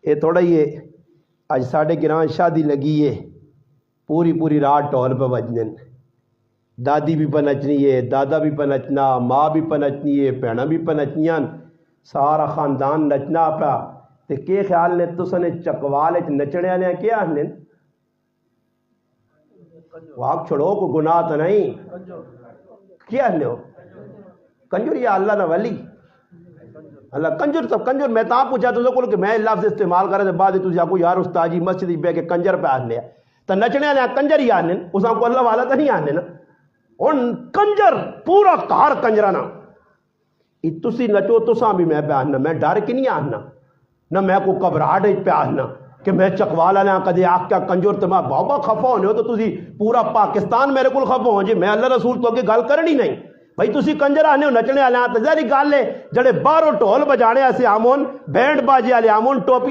یہ تھوڑا ہی ہے اج ساڈے گراں شادی لگی ہے پوری پوری رات ٹول پہ بجنے دادی بھی پہ نچنی ہے دادا بھی پہ نچنا ماں بھی پہ نچنی ہے بھیناں بھی پہ نچنیاں سارا خاندان نچنا پیا تے کے خیال نے تساں نے چکوال وچ نچنے والے کیا آخنے واق چھڑو کو گناہ تو نہیں کیا آخنے ہو کنجر یا اللہ نہ ولی اللہ کنجر سب کنجر میں تا پوچھا تو کو کہ میں لفظ استعمال کرے تے بعد تسی آکو یار استاد جی مسجد بہ کے کنجر پہ آخنے تو نچنے والے کنجر ہی آخنے اس کو اللہ والا تو نہیں آخنے نا ہن کنجر پورا کار کنجرانا تسی نچو تساں بھی میں پہ آخنا میں ڈر کے نہیں آخنا نہ میں کو گھبراہٹ پہ آخنا کہ میں چکوالا لیا کدے آخ کیا کنجر تو میں بابا خفا ہونے ہو تو تسی پورا پاکستان میرے کو خفا ہو جی میں اللہ رسول تو اگے گل کرنی نہیں بھائی تسی کنجر آنے ہو نچنے والے تو ظاہری گل ہے جڑے باہروں ڈھول بجانے ایسے آمون بینڈ باجے والے آمون ٹوپی